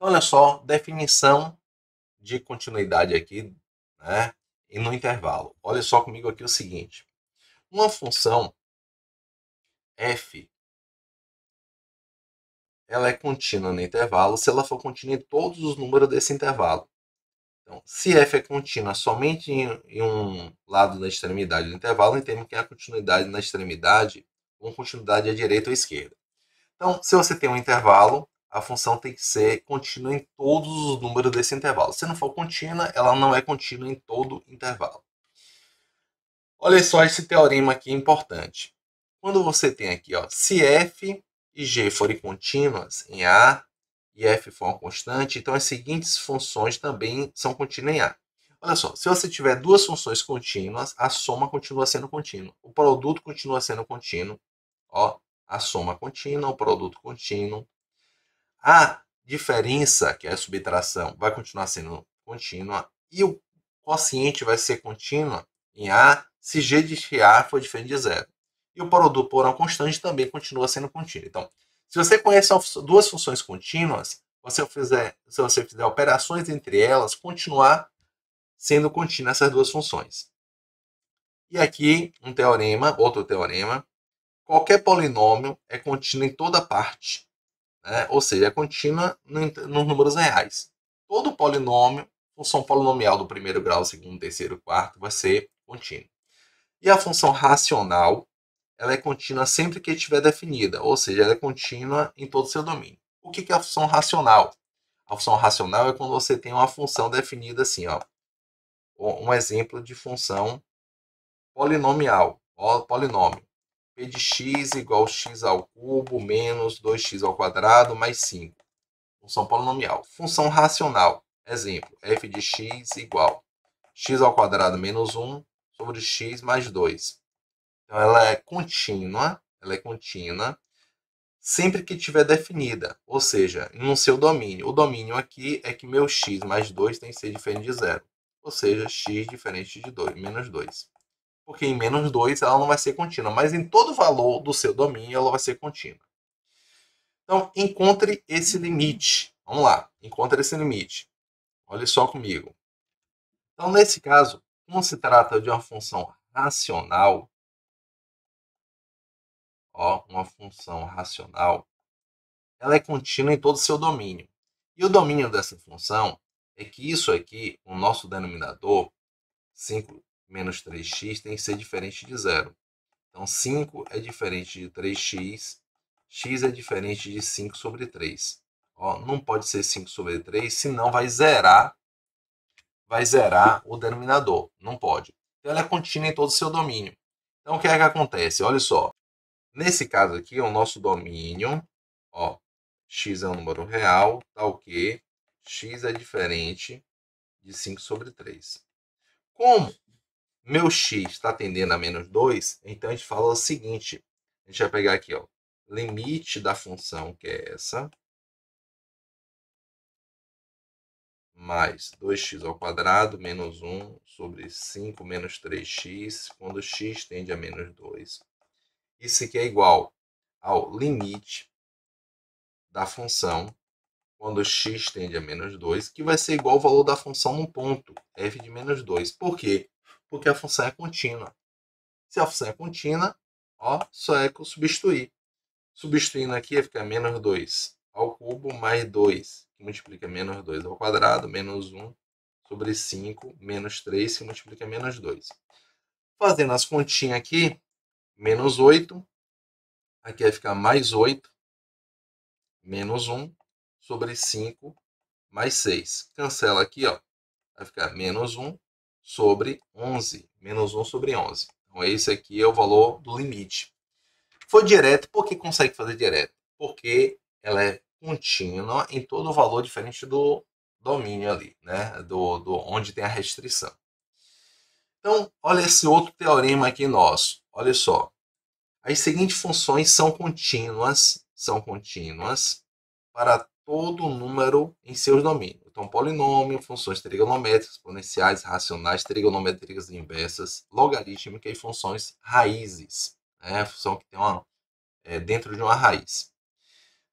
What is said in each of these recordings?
Então, olha só, definição de continuidade aqui, né? E no intervalo. Olha só comigo aqui o seguinte. Uma função f, ela é contínua no intervalo se ela for contínua em todos os números desse intervalo. Então, se f é contínua somente em um lado da extremidade do intervalo, entendemos que a continuidade na extremidade, uma continuidade à direita ou à esquerda. Então, se você tem um intervalo, a função tem que ser contínua em todos os números desse intervalo. Se não for contínua, ela não é contínua em todo intervalo. Olha só esse teorema aqui importante. Quando você tem aqui, ó, se f e g forem contínuas em A e f for uma constante, então as seguintes funções também são contínuas em A. Olha só, se você tiver duas funções contínuas, a soma continua sendo contínua. O produto continua sendo contínuo. Ó, a soma contínua, o produto contínuo. A diferença, que é a subtração, vai continuar sendo contínua. E o quociente vai ser contínuo em A se g de A for diferente de zero. E o produto por uma constante também continua sendo contínuo. Então, se você conhece duas funções contínuas, se você fizer operações entre elas, continuar sendo contínua essas duas funções. E aqui um teorema, outro teorema. Qualquer polinômio é contínuo em toda parte, né? Ou seja, é contínua nos números reais. Todo polinômio, função polinomial do primeiro grau, segundo, terceiro, quarto, vai ser contínua. E a função racional, ela é contínua sempre que estiver definida, ou seja, ela é contínua em todo o seu domínio. O que é a função racional? A função racional é quando você tem uma função definida assim, ó. Um exemplo de função polinomial, ó, polinômio. P de x igual x ao cubo menos 2x ao quadrado mais 5. Função polinomial. Função racional. Exemplo, f de x igual x ao quadrado menos 1 sobre x mais 2. Então, ela é contínua sempre que estiver definida, ou seja, no seu domínio. O domínio aqui é que meu x mais 2 tem que ser diferente de zero, ou seja, x diferente de 2, menos 2. Porque em menos 2 ela não vai ser contínua, mas em todo valor do seu domínio ela vai ser contínua. Então, encontre esse limite. Vamos lá, encontre esse limite. Olhe só comigo. Então, nesse caso, como se trata de uma função racional, ó, uma função racional, ela é contínua em todo o seu domínio. E o domínio dessa função é que isso aqui, o nosso denominador, 5 menos 3x, tem que ser diferente de zero. Então, 5 é diferente de 3x, x é diferente de 5 sobre 3. Ó, não pode ser 5 sobre 3, senão vai zerar o denominador. Não pode. Então, ela é contínua em todo o seu domínio. Então, o que é que acontece? Olha só. Nesse caso aqui, o nosso domínio, ó, x é um número real, tal que x é diferente de 5 sobre 3. Como meu x está tendendo a menos 2, então a gente fala o seguinte, a gente vai pegar aqui, ó, limite da função, que é essa, mais 2x ao quadrado menos 1 sobre 5 menos 3x, quando x tende a menos 2. Isso aqui é igual ao limite da função quando x tende a menos 2, que vai ser igual ao valor da função num ponto, f de menos 2. Por quê? Porque a função é contínua. Se a função é contínua, ó, só é que substituir. Substituindo aqui, vai ficar menos 2 ao cubo mais 2, que multiplica menos 2 ao quadrado, menos 1 sobre 5, menos 3, que multiplica menos 2. Fazendo as continhas aqui, menos 8, aqui vai ficar mais 8, menos 1 sobre 5, mais 6. Cancela aqui, ó, vai ficar menos 1 sobre 11, menos 1 sobre 11. Então, esse aqui é o valor do limite. Foi direto, por que consegue fazer direto? Porque ela é contínua em todo o valor diferente do domínio ali, né? do onde tem a restrição. Então, olha esse outro teorema aqui nosso. Olha só. As seguintes funções são contínuas para todo número em seus domínios. Então, polinômio, funções trigonométricas, exponenciais, racionais, trigonométricas inversas, logarítmicas e funções raízes. Né? Função que tem dentro de uma raiz.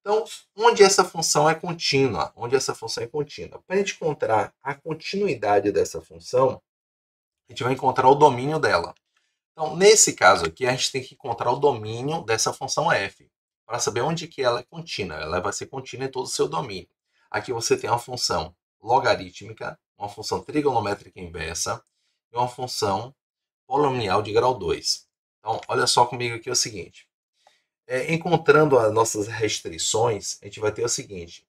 Então, onde essa função é contínua? Onde essa função é contínua? Para a gente encontrar a continuidade dessa função, a gente vai encontrar o domínio dela. Então, nesse caso aqui, a gente tem que encontrar o domínio dessa função f, para saber onde que ela é contínua. Ela vai ser contínua em todo o seu domínio. Aqui você tem uma função logarítmica, uma função trigonométrica inversa e uma função polinomial de grau 2. Então, olha só comigo aqui o seguinte. Encontrando as nossas restrições, a gente vai ter o seguinte.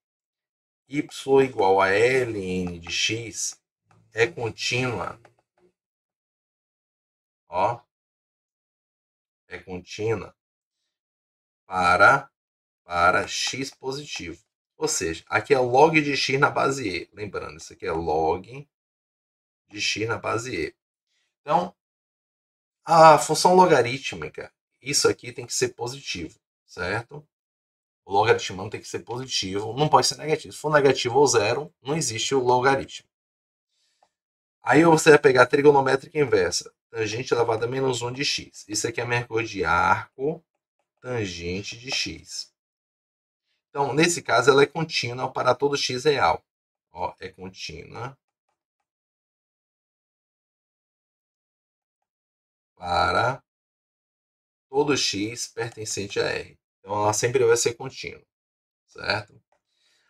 Y igual a ln de x é contínua. Ó, é contínua para x positivo. Ou seja, aqui é log de x na base e. Lembrando, isso aqui é log de x na base e. Então, a função logarítmica, isso aqui tem que ser positivo, certo? O logaritmão tem que ser positivo, não pode ser negativo. Se for negativo ou zero, não existe o logaritmo. Aí você vai pegar a trigonométrica inversa, tangente elevado a menos 1 de x. Isso aqui é a minha cor de arco tangente de x. Então, nesse caso, ela é contínua para todo x real. Ó, é contínua para todo x pertencente a R. Então, ela sempre vai ser contínua, certo?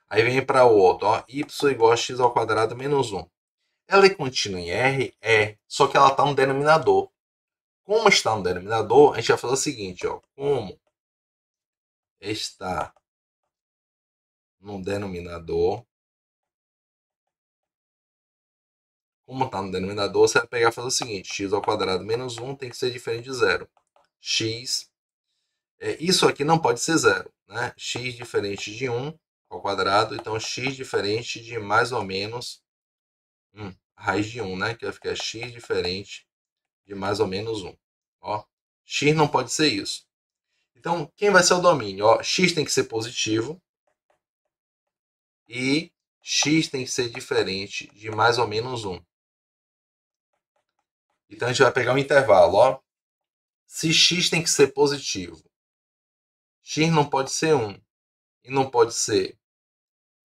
Aí vem para o outro, ó, y igual a x ao quadrado menos 1. Ela é contínua em R? É, só que ela está no denominador. Como está no denominador, a gente vai fazer o seguinte, ó, como está no denominador, você vai pegar e fazer o seguinte, x ao quadrado menos 1 tem que ser diferente de zero. X, isso aqui não pode ser zero, né? X diferente de 1 ao quadrado, então x diferente de mais ou menos raiz de 1, né? Que vai ficar x diferente de mais ou menos 1. Ó, x não pode ser isso. Então, quem vai ser o domínio? Ó, x tem que ser positivo e x tem que ser diferente de mais ou menos 1. Então, a gente vai pegar um intervalo. Ó. Se x tem que ser positivo, x não pode ser 1 e não pode ser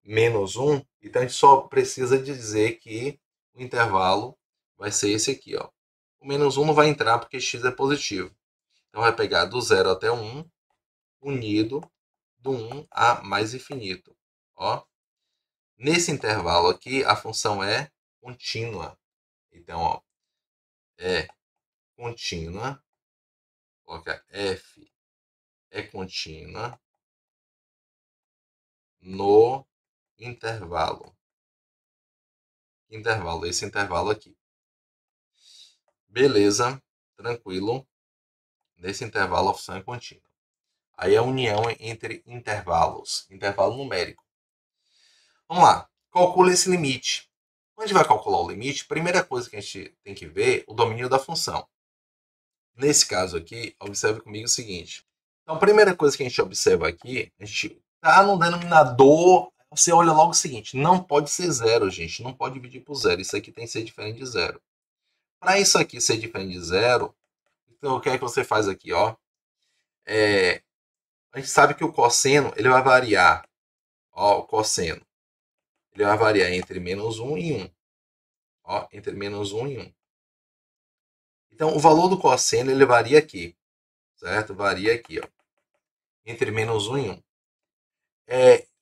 menos 1, então a gente só precisa dizer que o intervalo vai ser esse aqui. Ó. O menos 1 não vai entrar porque x é positivo. Então, vai pegar do 0 até 1, unido do 1 a mais infinito. Ó. Nesse intervalo aqui, a função é contínua. Então, ó, é contínua. Coloca f é contínua no intervalo. Esse intervalo aqui. Beleza, tranquilo. Nesse intervalo, a função é contínua. Aí a união entre intervalos, intervalo numérico. Vamos lá, calcula esse limite. Quando a gente vai calcular o limite, primeira coisa que a gente tem que ver é o domínio da função. Nesse caso aqui, observe comigo o seguinte. Então, a primeira coisa que a gente observa aqui, a gente está no denominador, você olha logo o seguinte, não pode ser zero, gente, não pode dividir por zero, isso aqui tem que ser diferente de zero. Para isso aqui ser diferente de zero, então o que é que você faz aqui? Ó? A gente sabe que o cosseno ele vai variar, ó, o cosseno, ele vai variar entre menos 1 e 1. Ó, entre menos 1 e 1. Então, o valor do cosseno ele varia aqui, certo? Varia aqui, ó, entre menos 1 e 1.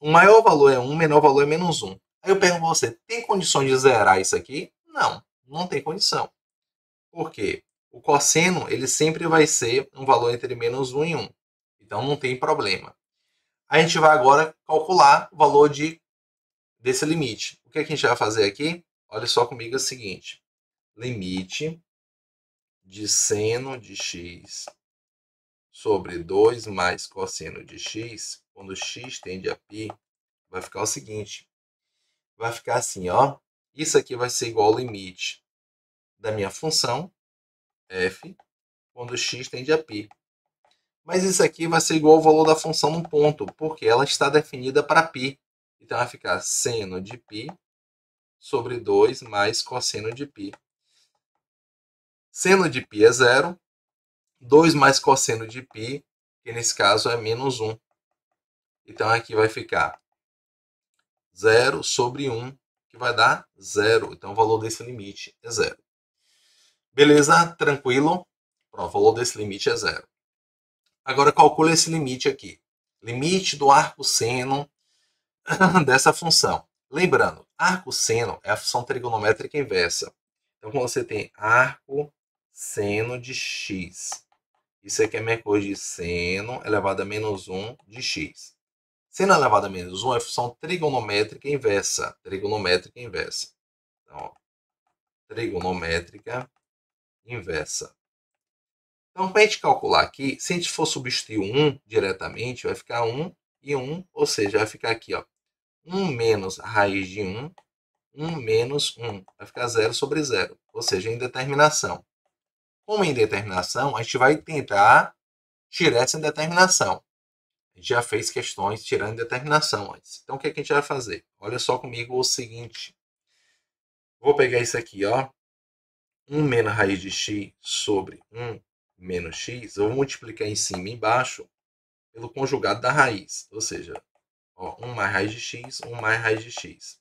O maior valor é 1, o menor valor é menos 1. Aí eu pergunto a você, tem condições de zerar isso aqui? Não, não tem condição. Por quê? O cosseno ele sempre vai ser um valor entre menos 1 e 1. Então não tem problema. A gente vai agora calcular o valor desse limite. O que a gente vai fazer aqui? Olha só comigo o seguinte. Limite de seno de x sobre 2 mais cosseno de x, quando x tende a π, vai ficar o seguinte. Vai ficar assim, ó. Isso aqui vai ser igual ao limite da minha função, f, quando x tende a π. Mas isso aqui vai ser igual ao valor da função no ponto, porque ela está definida para π. Então vai ficar seno de π sobre 2 mais cosseno de π. Seno de π é zero, 2 mais cosseno de π, que nesse caso é menos 1. Então aqui vai ficar 0 sobre 1, que vai dar 0. Então o valor desse limite é 0. Beleza? Tranquilo? Pronto, o valor desse limite é 0. Agora calcule esse limite aqui. Limite do arco seno dessa função. Lembrando, arco seno é a função trigonométrica inversa. Então, quando você tem arco seno de x, isso aqui é minha coisa de seno elevado a menos 1 de x. Seno elevado a menos 1 é função trigonométrica inversa. Trigonométrica inversa. Então, ó, trigonométrica inversa. Então, para a gente calcular aqui, se a gente for substituir o 1 diretamente, vai ficar 1 e 1, ou seja, vai ficar aqui, ó, 1 menos a raiz de 1, 1 menos 1, vai ficar 0 sobre 0, ou seja, indeterminação. Como indeterminação, a gente vai tentar tirar essa indeterminação. A gente já fez questões tirando indeterminação antes. Então, o que a gente vai fazer? Olha só comigo o seguinte. Vou pegar isso aqui, ó. 1 menos a raiz de x sobre 1 menos x. Eu vou multiplicar em cima e embaixo pelo conjugado da raiz. Ou seja, ó, 1 mais raiz de x, 1 mais raiz de x.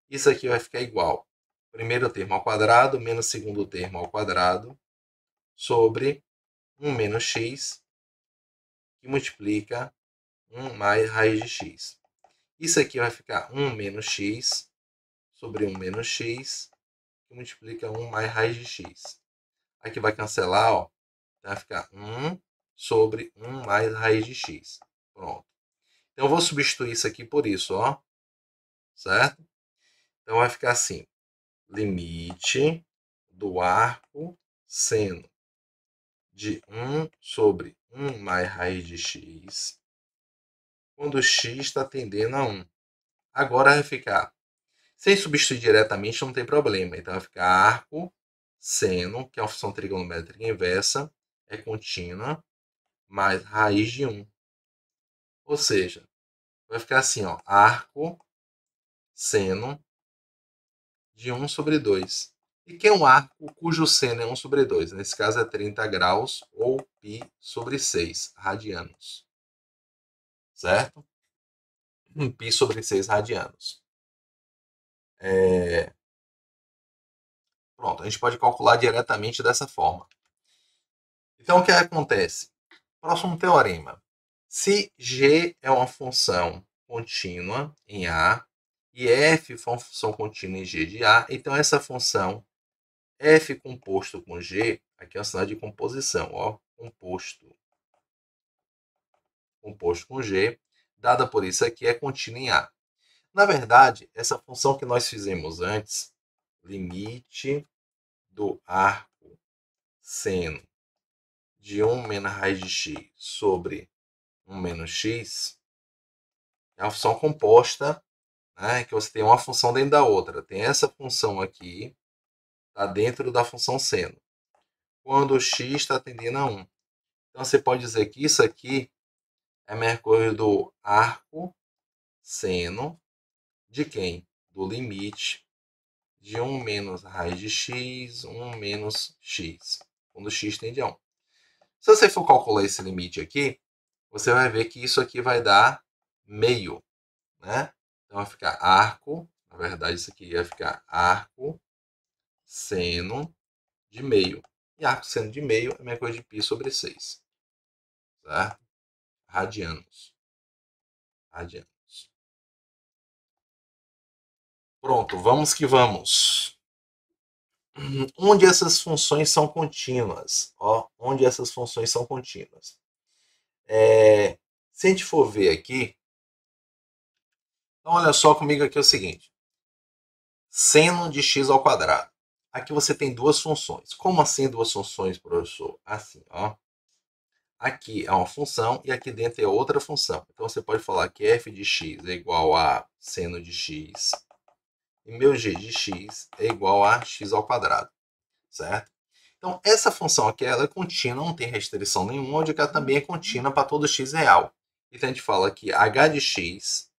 Isso aqui vai ficar igual. Primeiro termo ao quadrado menos segundo termo ao quadrado sobre 1 menos x, que multiplica 1 mais raiz de x. Isso aqui vai ficar 1 menos x sobre 1 menos x, que multiplica 1 mais raiz de x. Aqui vai cancelar, ó. Vai ficar 1 sobre 1 mais raiz de x. Pronto. Então, eu vou substituir isso aqui por isso, ó. Certo? Então, vai ficar assim. Limite do arco seno de 1 sobre 1 mais raiz de x, quando x está tendendo a 1. Agora vai ficar, sem substituir diretamente não tem problema, então vai ficar arco seno, que é uma função trigonométrica inversa, é contínua, mais raiz de 1. Ou seja, vai ficar assim, ó, arco seno de 1 sobre 2. E que é um arco cujo seno é 1 sobre 2. Nesse caso é 30 graus ou π sobre 6 radianos. Certo? Π sobre 6 radianos. Pronto, a gente pode calcular diretamente dessa forma. Então, o que acontece? Próximo teorema. Se g é uma função contínua em A e f for uma função contínua em g de A, então essa função f composto com g, aqui é um sinal de composição, ó, composto com g, dada por isso aqui, é contínua em A. Na verdade, essa função que nós fizemos antes, limite do arco seno de 1 menos a raiz de x sobre 1 menos x, é uma função composta, né, que você tem uma função dentro da outra. Tem essa função aqui, está dentro da função seno, quando o x está tendendo a 1. Então, você pode dizer que isso aqui é a mesma coisa do arco seno de quem? Do limite de 1 menos a raiz de x, 1 menos x, quando x tende a 1. Se você for calcular esse limite aqui, você vai ver que isso aqui vai dar meio, né? Então vai ficar arco, na verdade isso aqui vai ficar arco seno de meio. E arco seno de meio é a mesma coisa de π sobre 6. Certo? Radianos. Radianos. Pronto, vamos que vamos. Onde essas funções são contínuas? Ó, onde essas funções são contínuas? Se a gente for ver aqui, então olha só comigo aqui é o seguinte. Seno de x ao quadrado. Aqui você tem duas funções. Como assim duas funções, professor? Assim, ó. Aqui é uma função e aqui dentro é outra função. Então você pode falar que f de x é igual a seno de x e meu g de x é igual a x ao quadrado. Certo? Então essa função aqui ela é contínua, não tem restrição nenhuma, onde ela também é contínua para todo x real. Então a gente fala que h de x,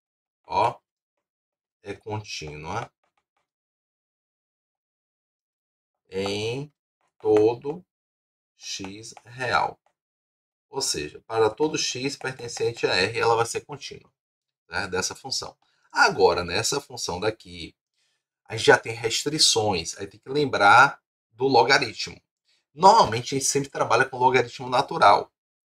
ó, é contínua em todo x real. Ou seja, para todo x pertencente a R, ela vai ser contínua, né, dessa função. Agora, nessa função daqui, a gente já tem restrições. Aí tem que lembrar do logaritmo. Normalmente, a gente sempre trabalha com logaritmo natural.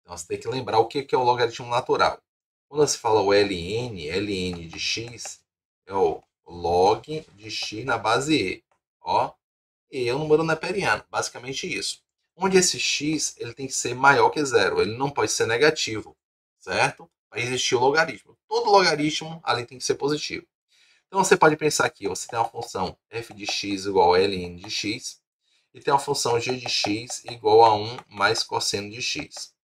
Então, você tem que lembrar o que é o logaritmo natural. Quando você fala o ln de x é o log de x na base e. Ó, e é um número neperiano, basicamente isso. Onde esse x ele tem que ser maior que zero, ele não pode ser negativo, certo? Para existir o logaritmo. Todo logaritmo ali tem que ser positivo. Então você pode pensar aqui, você tem uma função f de x igual a ln de x, e tem uma função g de x igual a 1 mais cosseno de x.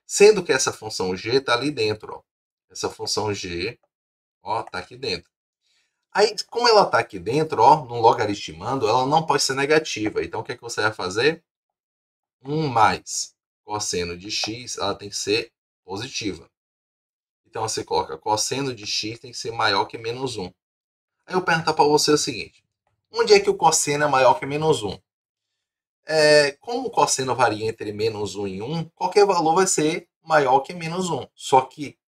Sendo que essa função g está ali dentro. Ó. Essa função g está aqui dentro. Aí, como ela está aqui dentro, ó, no logaritmando, ela não pode ser negativa. Então, o que, é que você vai fazer? 1 mais cosseno de x, ela tem que ser positiva. Então, você coloca cosseno de x tem que ser maior que menos 1. Aí eu pergunto para você o seguinte. Onde é que o cosseno é maior que menos 1? Como o cosseno varia entre menos 1 e 1, qualquer valor vai ser maior que menos 1. Só que,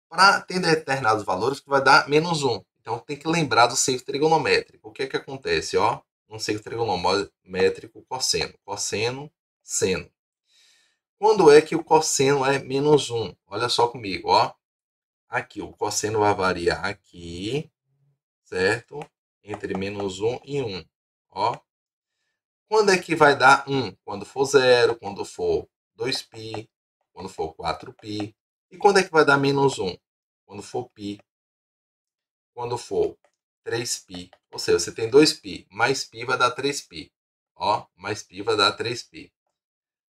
para ter determinados valores, que vai dar menos 1. Então, tem que lembrar do seio trigonométrico. O que é que acontece? Ó, no seio trigonométrico, cosseno. Cosseno, seno. Quando é que o cosseno é menos 1? Olha só comigo, ó. Aqui, o cosseno vai variar aqui, certo? Entre menos 1 e 1. Ó. Quando é que vai dar 1? Quando for 0, quando for 2π, quando for 4π. E quando é que vai dar menos 1? Quando for π, quando for 3π. Ou seja, você tem 2π, mais π vai dar 3π. Ó, mais π vai dar 3π.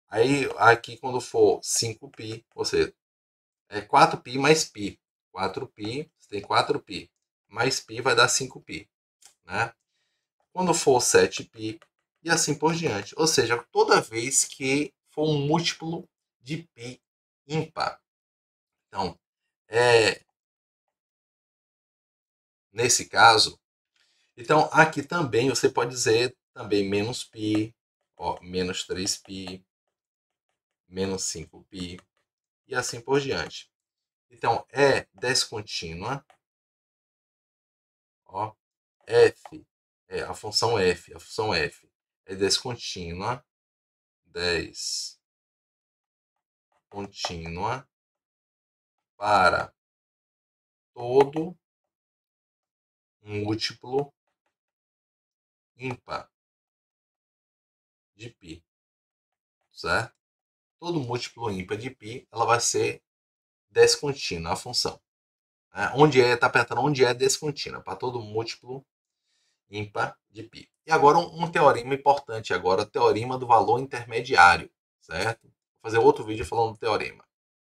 Aí, aqui quando for 5π, ou seja, é 4π mais π. 4π, você tem 4π. Mais π vai dar 5π. Né? Quando for 7π, e assim por diante. Ou seja, toda vez que for um múltiplo de π ímpar. Então, nesse caso, então aqui também você pode dizer também menos π, ó, menos 3π, menos 5π, e assim por diante. Então, é descontínua, ó, f, a função f é descontínua, descontínua para todo múltiplo ímpar de π, certo? Todo múltiplo ímpar de π, ela vai ser descontínua a função. Onde está perguntando onde é descontínua, para todo múltiplo ímpar de π. E agora um teorema importante agora, o teorema do valor intermediário, certo? Vou fazer outro vídeo falando do teorema.